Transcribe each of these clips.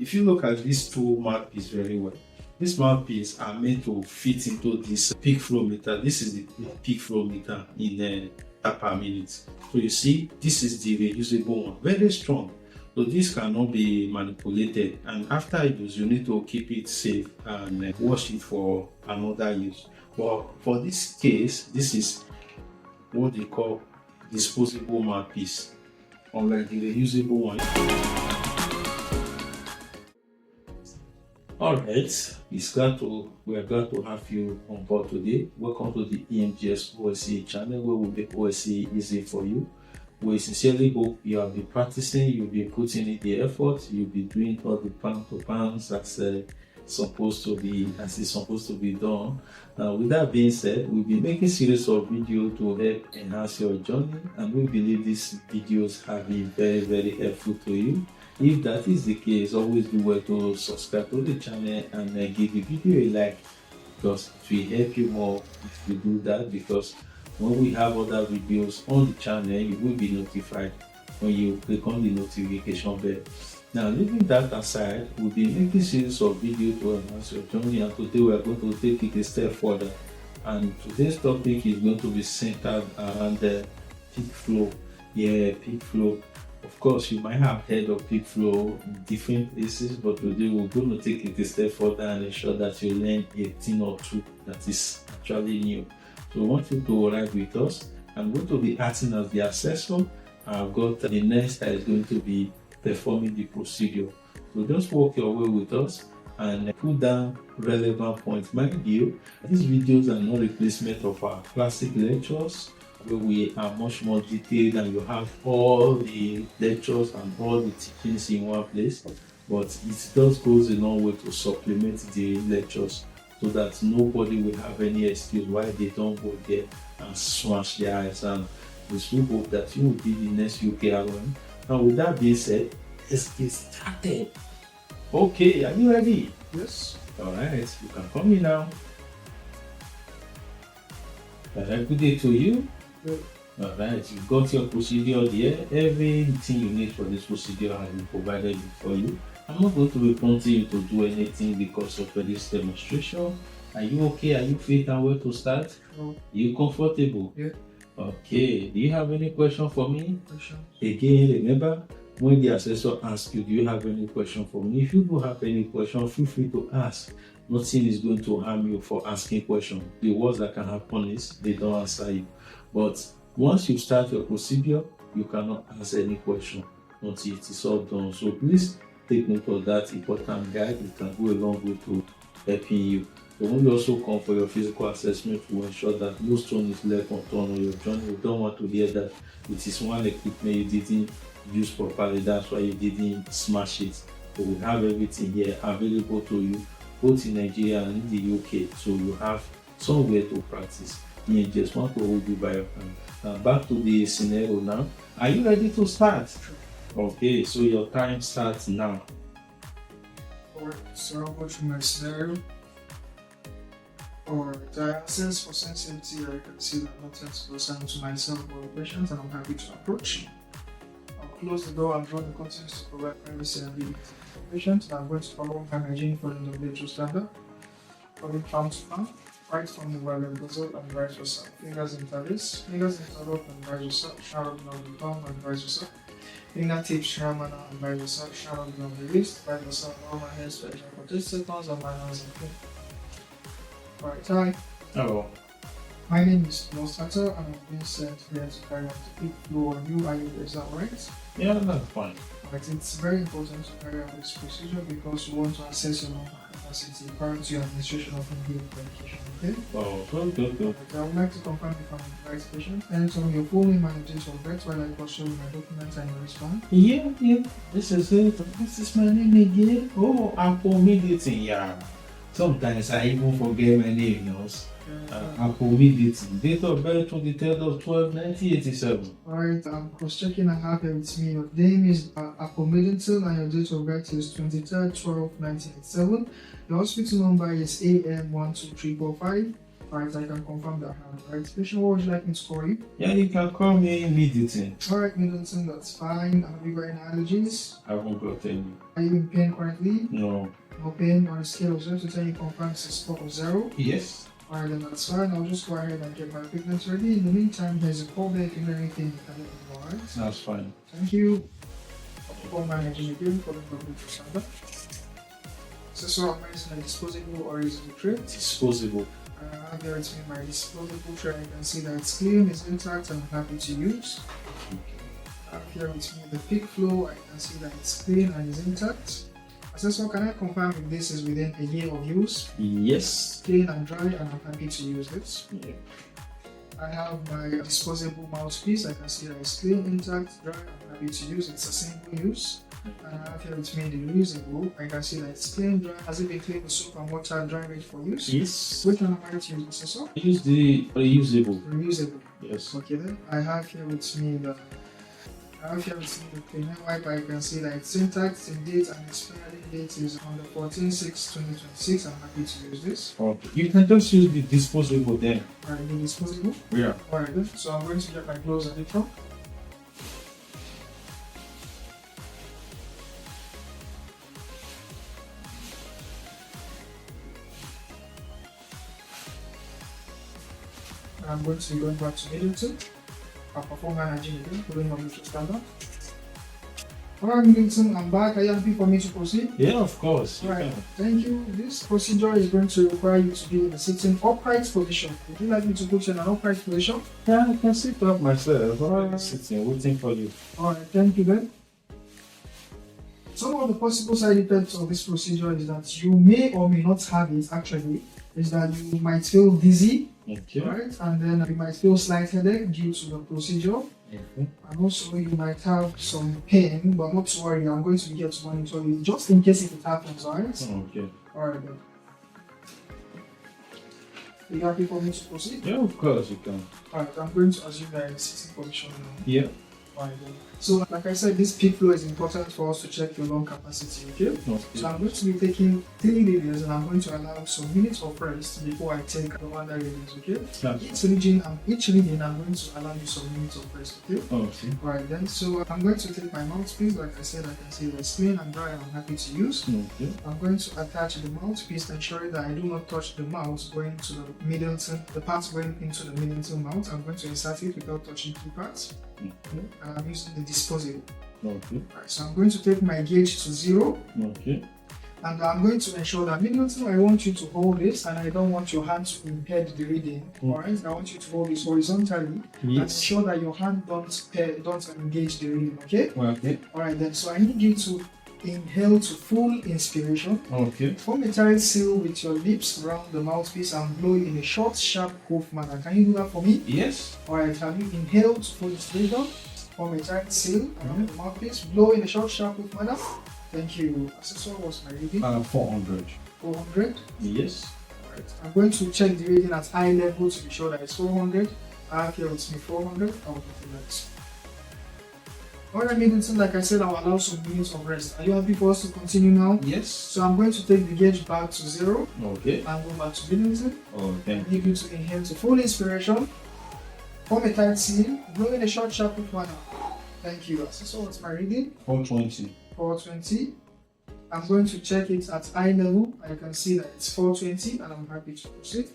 if you look at these two mouthpiece very well, these mouthpiece are meant to fit into this peak flow meter. This is the peak flow meter in per minute. So you see, this is the reusable one, very strong. So this cannot be manipulated, and after use you need to keep it safe and wash it for another use. But for this case, this is what they call disposable mouthpiece, unlike the reusable one. Alright, we are glad to have you on board today. Welcome to the Nmc Osce channel, where we make OSCE easy for you. We sincerely hope you have been practicing, you'll be putting in the effort, you'll be doing all the pound to pounds as it's supposed to be done. With that being said, we'll be making series of videos to help enhance your journey, and we believe these videos have been very, very helpful to you. If that is the case, always do well to subscribe to the channel and give the video a like, because it will help you more if you do that, because when we have other videos on the channel, you will be notified when you click on the notification bell. Now, leaving that aside, we'll be making series of videos to enhance your journey, and today we are going to take it a step further. And today's topic is going to be centered around the peak flow. Yeah, peak flow. Of course, you might have heard of peak flow in different places, but today we're going to take it a step further and ensure that you learn a thing or two that is actually new. So I want you to ride with us. I'm going to be acting as the assessor. I've got the nurse that is going to be performing the procedure. So just walk your way with us and put down relevant points. Mind you, these videos are not a replacement of our classic lectures, where we are much more detailed and you have all the lectures and all the teachings in one place, but it just goes a long way to supplement the lectures so that nobody will have any excuse why they don't go there and smash their eyes. And we still hope that you will be the next UKRM. Now, with that being said, let's get started. Okay, are you ready? Yes. Alright, you can come in now. Good day to you. Good. Alright, you've got your procedure there. Everything you need for this procedure has been provided for you. I'm not going to be prompting you to do anything because of this demonstration. Are you okay? Are you fit and well to start? No. Are you comfortable? Yeah. Okay. Do you have any question for me? Questions? Again, remember, when the assessor asks you, do you have any question for me? If you do have any question, feel free to ask. Nothing is going to harm you for asking questions. The worst that can happen is they don't answer you. But once you start your procedure, you cannot ask any question until it is all done. So please take note of that important guide. It can go a long way to helping you. So when you also come for your physical assessment, to ensure that no stone is left unturned on your journey. We don't want to hear that it is one equipment you didn't use properly, that's why you didn't smash it. So we have everything here available to you, both in Nigeria and in the UK, so you have somewhere to practice. You just want to hold you by your hand. Back to the scenario now. Are you ready to start? Okay, so your time starts now. Alright, so I'll go through my scenario. Alright, I access for sensitivity. I can see that nothing's concerned to myself or the patient, and I'm happy to approach. I'll close the door and draw the curtains to provide privacy and dignity for the patient, and I'm going to follow hand hygiene for the WHO standard. Holding palm to palm, right thumb over the bezel and right yourself. Fingers interlace, fingers interlock and rise yourself, shower down the palm and rise yourself. Fingertips shramana and rise yourself, shower down the wrist, rise yourself, roll my hands stretching for 30 seconds and my hands in clean. Alright, hi. Hello. My name is Osce and I've been sent here to carry out the peak flow on you. Are you, is that right? Yeah, that's fine. Alright, it's very important to carry out this procedure because we want to assess your lung capacity prior to your administration of inhaled medication, okay? Oh, good. I would like to confirm if I'm the right patient. And so your full name and date of birth while I cross-check my documents and you respond. Yeah, this is it. This is my name again. Oh, I'm accommodating, yeah. Sometimes I even forget my name, you know. Accommodating. Date of birth 23rd of 12, 1987. Alright, I'm cross-checking. I have here with me. Your name is accommodating and your date of birth is 23rd 12, 1987. Your hospital number is AM12345. Alright, I can confirm that I have the right station. What would you like me to call you? Yeah, you can call me Middleton. Alright, Middleton, that's fine. Have you got any allergies? I haven't got any. Are you in pain currently? No. No pain. On a scale of 0 to 10, you confirm it's a score of 0. Yes. Alright, then that's fine. I'll just go ahead and get my equipment ready. In the meantime, there's a call there. If you know anything, you can let me know. Alright? That's fine. Thank you. For managing again for the problem to standard. So I'm using a disposable or reusable tray. Disposable. I have here with me my disposable tray. You can see that it's clean, it's intact, and I'm happy to use. I have here with me the pick flow. I can see that it's clean and is intact. So can I confirm if this is within a year of use? Yes. Clean and dry, and I'm happy to use it. Yeah. I have my disposable mouthpiece. I can see that it's clean, intact, dry. I'm happy to use it. It's a simple use. And I have here with me the reusable. I can see that it's clean, dry. Has it been cleaned with soap and water, dry, ready for use? Yes. Which one am I to use, Assessor? Use the reusable. Reusable. Yes. Okay then. I have here with me the cleaner wipe. I can see that it's intact, in date, and expiry date is on the 14/6/2026. I'm happy to use this. Okay. You can just use the disposable then. Alright, the disposable. Yeah. Alright then. So I'm going to get my gloves and apron. I'm going to be going back to Middleton. I'll perform my hygiene again, following on the standard. Alright, Middleton, I'm back. Are you happy for me to proceed? Yeah, of course. Alright, thank you. This procedure is going to require you to be in a sitting upright position. Would you like me to put you in an upright position? Yeah, I can sit up myself. I'm sitting, waiting for you. Alright, thank you then. Some of the possible side effects of this procedure is that you may or may not have it actually. Is that you might feel dizzy, Okay. right? And then you might feel slight headache due to the procedure. Okay. And also you might have some pain, but not to worry, I'm going to be here to monitor you just in case if it happens, alright? Okay. Alright then. Are you happy for me to proceed? Yeah, of course you can. Alright, I'm going to assume that it's sitting position now. Yeah. Alright then. So like I said, this peak flow is important for us to check your lung capacity, okay? Okay. So I'm going to be taking 3 readings and I'm going to allow some minutes of rest before I take the other readings, okay? That's Each reading I'm going to allow you some minutes of rest, okay? okay. Alright then, so I'm going to take my mouthpiece. Like I said, I can see it's clean and dry and I'm happy to use. Okay. I'm going to attach the mouthpiece, ensuring that I do not touch the mouth going to the Middleton, the parts going into the Middleton mouth. I'm going to insert it without touching key parts. Okay. And I'm using the disposable. Okay. Alright, so I'm going to take my gauge to 0. Okay. And I'm going to ensure that Middleton, I want you to hold this and I don't want your hand to impede the reading. Alright, I want you to hold this horizontally and Yes. ensure that your hand don't engage the reading, okay? Okay. Alright then, so I need you to inhale to full inspiration. Okay. Form a tight seal with your lips around the mouthpiece and blow in a short, sharp cough manner. Can you do that for me? Yes. Alright, have you inhaled to full inspiration? Form a tight seal around the mouthpiece. Blow in a short, sharp cough manner. Thank you. Assessor, what's my reading? 400. 400. Yes. Alright, I'm going to check the reading at eye level to be sure that it's 400. I have here with me 400. I'll do that. Alright, Middleton, like I said, I'll allow some minutes of rest. Are you happy for us to continue now? Yes. So I'm going to take the gauge back to 0 Okay. and go back to Middleton. Okay. I need you to inhale to full inspiration. Form a tight seal. Blow in a short, sharp manner. Thank you. So what's my reading? 420. 420. I'm going to check it at eye level. I can see that it's 420 and I'm happy to proceed.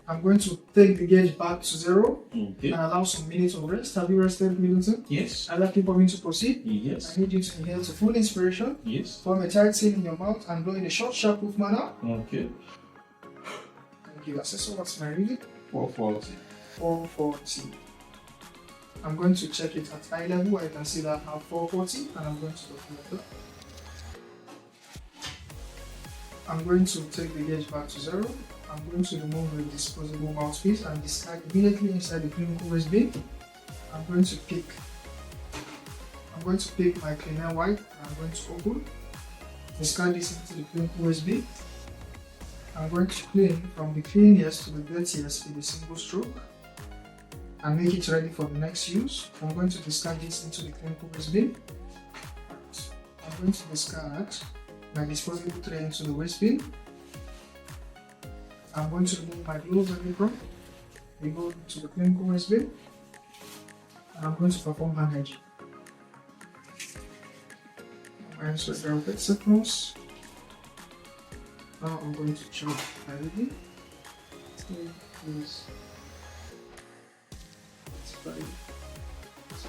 I'm going to take the gauge back to 0 Okay. and allow some minutes of rest. Have you rested, Middleton? Yes. Are you happy for me to proceed? Yes. I need you to inhale to full inspiration. Yes. Form a tight seal in your mouth and blow in a short, sharp proof manner. Okay. Thank you. So what's my reading? 440. 440. I'm going to check it at eye level. I can see that I have 440 and I'm going to document that. I'm going to take the gauge back to 0. I'm going to remove the disposable mouthpiece and discard immediately inside the clinical waste bin. I'm going to pick my cleaner wipe and I'm going to open. Discard this into the clinical waste bin. I'm going to clean from the cleanest to the dirtiest with a single stroke and make it ready for the next use. I'm going to discard this into the clinical waste bin. I'm going to discard my disposable tray into the waste bin. I'm going to remove my gloves and apron. We go to the clinical waste bin, and I'm going to perform hand hygiene. I'm going to grab 8 seconds. Now I'm going to check my reading. Please.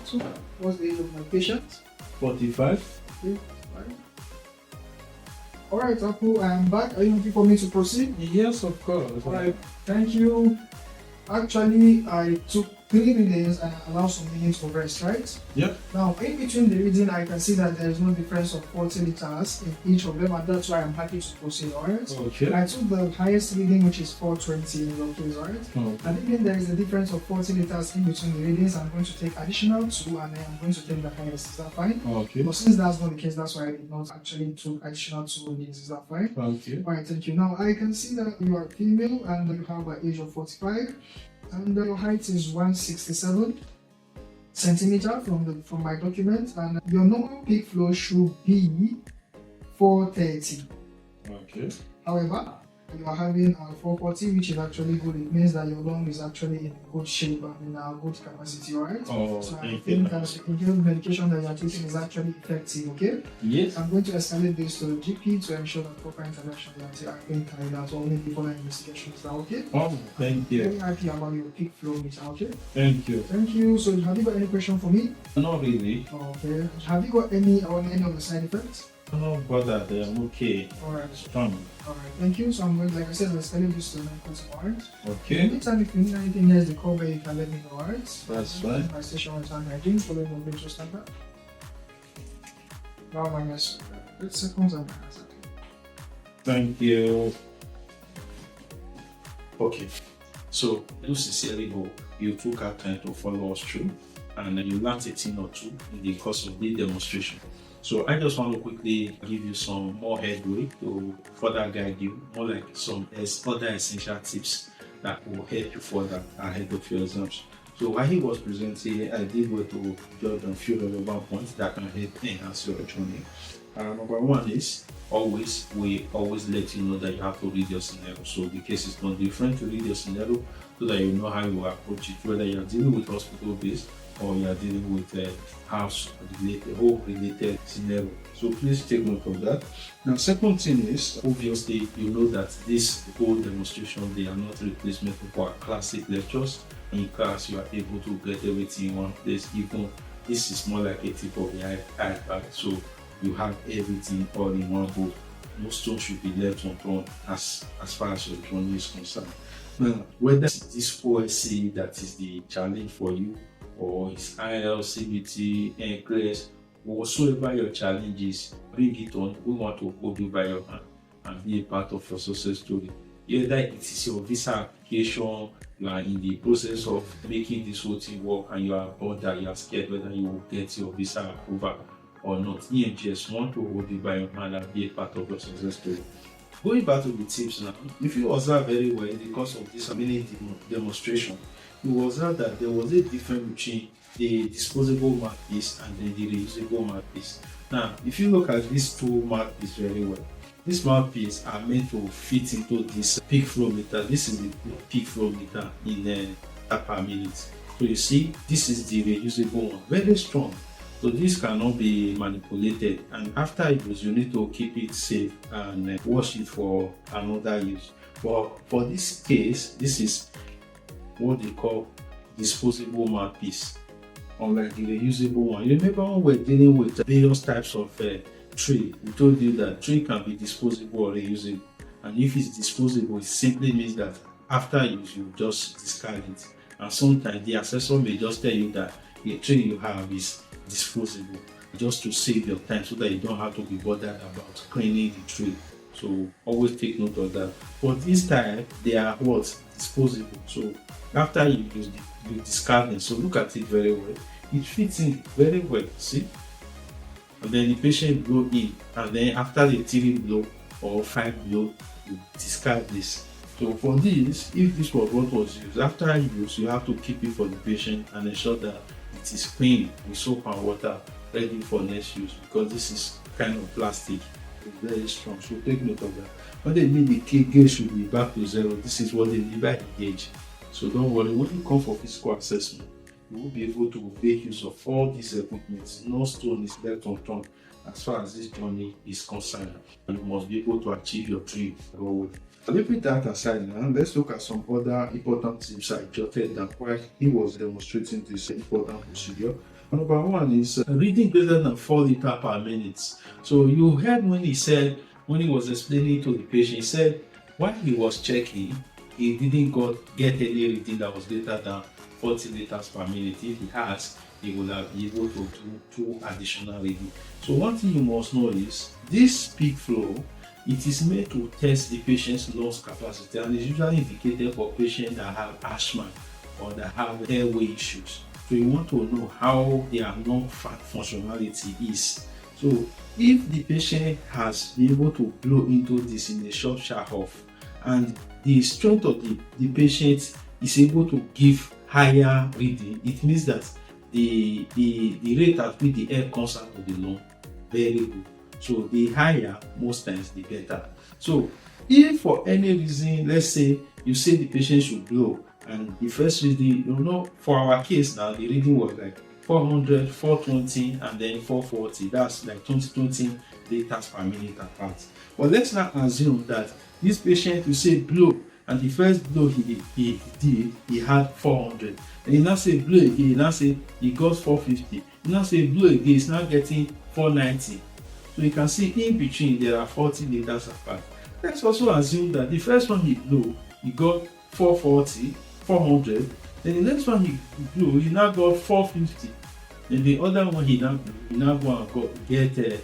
So, what's the age of my patient? 45. Okay, fine. Alright, Apple, I am back. Are you ready for me to proceed? Yes, of course. Alright, thank you. Actually, I took 3 readings and allowed some minutes for rest, right? Yep. Now, in between the reading, I can see that there is no difference of 40 liters in each of them, and that's why I'm happy to proceed, alright? Okay. I took the highest reading, which is 420 in your case, alright? Okay. And even there is a difference of 40 liters in between the readings, I'm going to take additional 2, and then I'm going to take the highest. Is that fine? Okay. But since that's not the case, that's why I did not actually took additional 2 readings. Is that fine? Okay. Alright, thank you. Now, I can see that you are female and you have an age of 45. And your height is 167 centimeter from my document, and your normal peak flow should be 430. Okay. However, you are having a 440, which is actually good. It means that your lung is actually in good shape and in a good capacity, alright? Oh, so I think that the inhaled medication that you are taking is actually effective, okay? Yes. I'm going to escalate this to the GP to ensure that proper intervention are being carried out, or maybe further investigations. Is that okay? Oh, thank you. Very happy about your peak flow meter, okay? Thank you. Thank you. So have you got any question for me? Not really. Okay. Have you got any of the side effects? No, brother, I'm okay. Alright. Strong. Alright, thank you. So I'm going, like I said, let's escalate this to the medical team, alright? Okay. Anytime if you need anything else, the call you can let me know, alright? That's fine. My station is on hygiene, following the major standard. Now minus 8 seconds and minus 8. Thank you. Okay. So, I do sincerely hope you took our time to follow us through and you learned a thing or two in the course of the demonstration. So I just want to quickly give you some more headway to further guide you, more like some other essential tips that will help you further ahead of your exams. So while he was presenting, I did want to jot a few relevant points that can help enhance your journey. Number one is we always let you know that you have to read your scenario. So the case is not different to read your scenario so that you know how you will approach it, whether you are dealing with hospital based or you are dealing with house related, home related scenario. So please take note of that. Now, second thing is obviously you know that this whole demonstration, they are not replacement of our classic lectures. In class, you are able to get everything in one place. Even this is more like a tip of the iPad, so you have everything all in one book. No stone should be left unturned as far as your journey is concerned. Now, whether this OSCE that is the challenge for you, or it's IELTS, CBT, NCLEX, whatsoever your challenge is, bring it on. We want to hold you by your hand and be a part of your success story. Either it is your visa application, you are in the process of making this whole thing work and you are bothered, you are scared whether you will get your visa approval or not. EMGS want to hold you by your hand and be a part of your success story. Going back to the tips now, if you observe very well in the course of this mini demonstration, you will observe that there was a difference between the disposable mouthpiece and then the reusable mouthpiece. Now, if you look at these two mouthpieces very well, these mouthpieces are meant to fit into this peak flow meter. This is the peak flow meter in per minute. So you see, this is the reusable one, very strong. So this cannot be manipulated, and after use, you need to keep it safe and wash it for another use. But for this case, this is what they call disposable mouthpiece, unlike the reusable one. You remember when we're dealing with various types of tray, we told you that tray can be disposable or reusable, and if it's disposable, it simply means that after use, you just discard it. And sometimes the assessor may just tell you that the tray you have is disposable, just to save your time so that you don't have to be bothered about cleaning the tray. So always take note of that. For this type, they are what? Disposable. So after you use it, you discard them. So look at it very well. It fits in very well, see? And then the patient blow in, and then after the 3 blow or 5 blow, you discard this. So for this, if this was what was used, after use, you have to keep it for the patient and ensure that it is clean with soap and water, ready for next use, because this is kind of plastic is very strong. So take note of that. When they mean the gauge should be back to 0, this is what they mean by the gauge. So don't worry, when you come for physical assessment, you will be able to make use of all these equipment. No stone is left unturned as far as this journey is concerned. And you must be able to achieve your dream. Leaving that aside now, let's look at some other important tips I jotted down while he was demonstrating this important procedure. Number one is reading greater than 4 liters per minute. So you heard when he said, when he was explaining to the patient, he said while he was checking, he didn't get any reading that was greater than 40 liters per minute. If he has, he will have been able to do 2 additional reading. So one thing you must know is this peak flow, it is made to test the patient's lungs capacity and is usually indicated for patients that have asthma or that have airway issues. So you want to know how their lung functionality is. So if the patient has been able to blow into this in a short off and the strength of the patient is able to give higher reading, it means that the rate at which the air comes out of the lung very good. So the higher, most times the better. So if for any reason, let's say you say the patient should blow and the first reading, for our case now, the reading was like 400, 420 and then 440. That's like 20 liters per minute apart. But let's now assume that this patient, you say blow, and the first blow he did, he had 400. And you now say blow again, you now say he got 450. You now say blow again, he's now getting 490. So you can see in between there are 40 liters apart. Let's also assume that the first one he blew, he got 440, 400. Then the next one he blew, he now got 450. Then the other one he now blew, he now go and get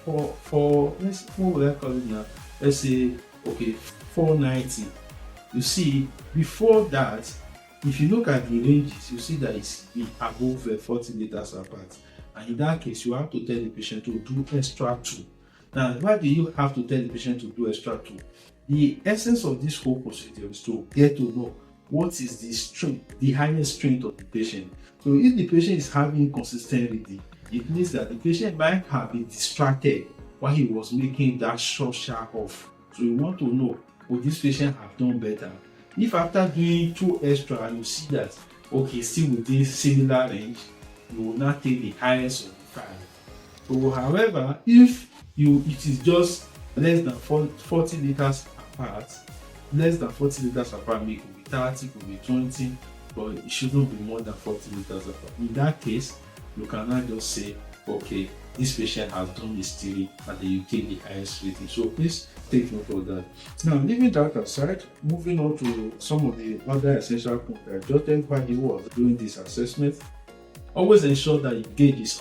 what will I call it now? Let's say, okay, 490. You see, before that, if you look at the ranges, you see that it's above 40 liters apart. And in that case, you have to tell the patient to do extra 2. Now, why do you have to tell the patient to do extra 2? The essence of this whole procedure is to get to know what is the strength, the highest strength of the patient. So if the patient is having consistent reading, it means that the patient might have been distracted while he was making that short off. So you want to know, would this patient have done better? If after doing 2 extra, you see that, okay, still within similar range, you will not take the highest of the 5. So however, if it is just less than 40 liters apart, less than 40 liters apart, it could be 30, could be 20, but it shouldn't be more than 40 liters apart. In that case, you cannot just say, okay, this patient has done the steering and then you take the highest rating. So please take note of that. Now, leaving that aside, moving on to some of the other essential points I jotted while he was doing this assessment. Always ensure that your gauge is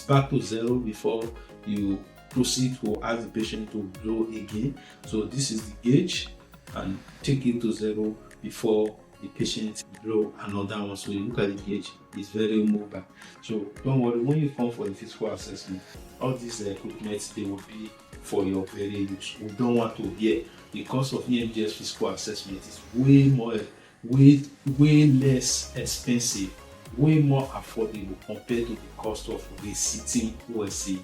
back to 0 before you proceed to ask the patient to blow again. So this is the gauge, and take it to 0 before the patient blow another one. So you look at the gauge, it's very mobile. So don't worry, when you come for the physical assessment, all these equipment, they will be for your very use. We don't want to hear the cost of EMGS physical assessment is way less expensive, way more affordable compared to the cost of receipting OSCE.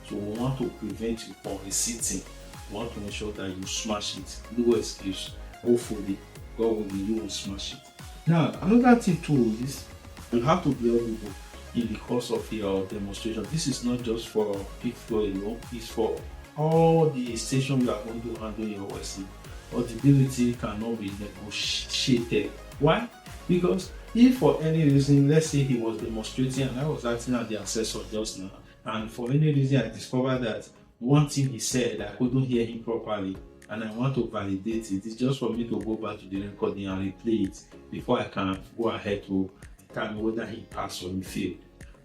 So we want to prevent you from receipting. We want to ensure that you smash it. No excuse. Hopefully, God will be, you will smash it. Now, another thing too is you have to be audible in the course of your demonstration. This is not just for peak flow alone, it's for all the stations you are going to handle your OSCE. Audibility cannot be negotiated. Why? Because if for any reason, let's say he was demonstrating and I was acting as the assessor just now, and for any reason I discovered that one thing he said I couldn't hear him properly and I want to validate it, it's just for me to go back to the recording and replay it before I can go ahead to determine whether he passed or he failed.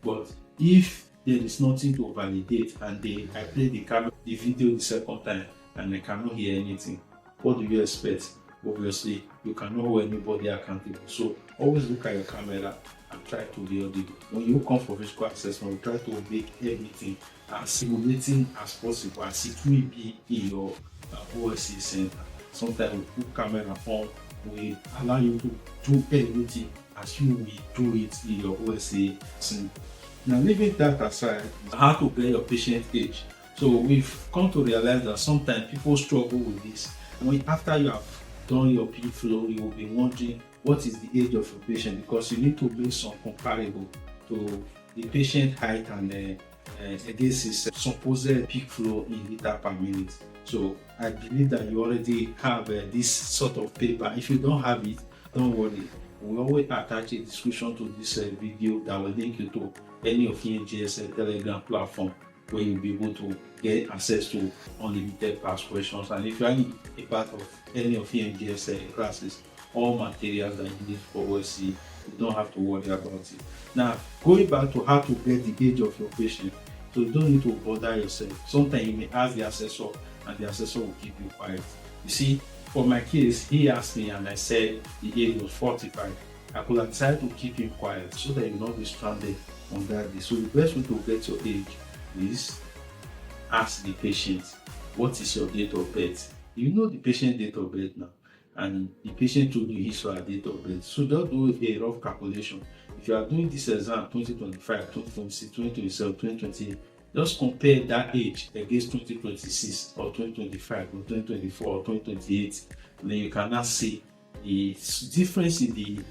But if there is nothing to validate and I play the video the second time and I cannot hear anything, what do you expect? Obviously, you cannot hold anybody accountable. So always look at your camera and try to be audible. When you come for physical assessment, we try to make everything as simulating as possible as it will be in your OSCE center. Sometimes we put camera on, we allow you to do everything as you will do it in your OSCE center. Now, leaving that aside, how to get your patient age. So we've come to realize that sometimes people struggle with this. After you have done your P flow, you will be wondering what is the age of your patient, because you need to make some comparable to the patient height and against his supposed peak flow in liter per minute. So I believe that you already have this sort of paper. If you don't have it, don't worry. We always attach a description to this video that will link you to any of NGS Telegram platform, where you'll be able to get access to unlimited past questions. And if you are a part of any of NGS classes, all materials that you need for OSCE, you don't have to worry about it. Now, going back to how to get the age of your patient, so you don't need to bother yourself. Sometimes you may ask the assessor, and the assessor will keep you quiet. You see, for my case, he asked me and I said the age was 45. I could have decided to keep him quiet so that you will not be stranded on that day. So the best way to get your age is ask the patient, what is your date of birth? You know the patient date of birth now, and the patient told you his or her date of birth. So just do a rough calculation. If you are doing this exam 2025, 2026, 2027, 2028, just compare that age against 2026 or 2025 or 2024 or 2028, and then you can now see the difference in the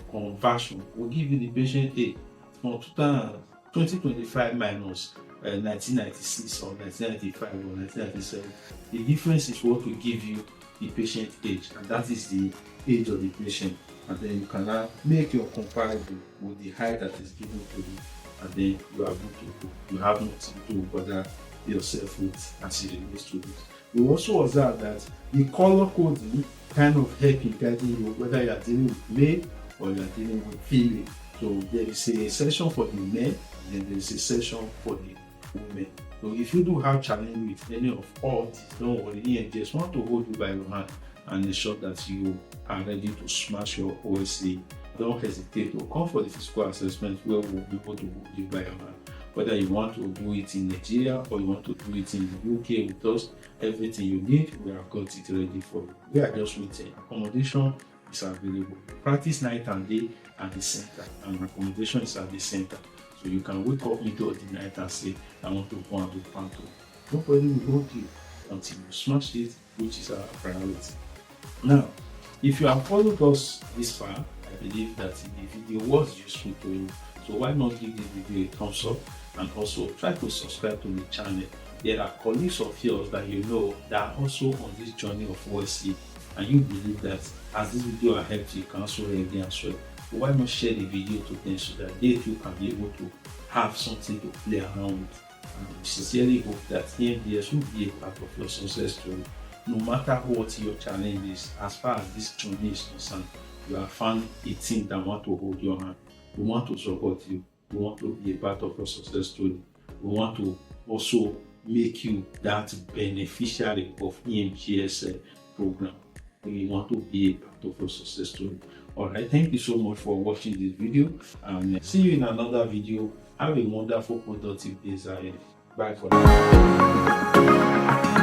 conversion. Will give you the patient age from 2025 minus 1996 or 1995 or 1997. The difference is what will give you the patient age, and that is the age of the patient. And then you can now make your comparison with the height that is given to you, and then you are good to go. You have nothing to bother yourself with as it relates to this. We also observe that the color coding kind of help in guiding you whether you are dealing with male or you are dealing with female. So there is a section for the men, and then there is a section for the women. So if you do have challenge with any of all these, don't worry, just want to hold you by your hand and ensure that you are ready to smash your OSCE. Don't hesitate to come for the physical assessment, where we'll be able to hold you by your hand. Whether you want to do it in Nigeria or you want to do it in the UK with us, everything you need, we have got it ready for you. We are just waiting. Accommodation is available. Practice night and day at the center, and accommodation is at the center. So you can wake up middle of the night and say, I want to go and do panto. Nobody will hold you until you smash it, which is our priority. Now, if you have followed us this far, I believe that the video was useful to you. So why not give this video a thumbs up, and also try to subscribe to the channel. There are colleagues of yours that you know that are also on this journey of OSCE, and you believe that as this video has helped you, can also help them as well. So why not share the video to them so that they too can be able to have something to play around with. And we sincerely hope that EMDS will be a part of your success story. No matter what your challenge is, as far as this journey is concerned, you have found a team that want to hold your hand. We want to support you. We want to be a part of your success story. We want to also make you that beneficiary of EMGS program. We want to be a part of your success story. Alright, thank you so much for watching this video, and see you in another video. Have a wonderful, productive day ahead. Bye for now.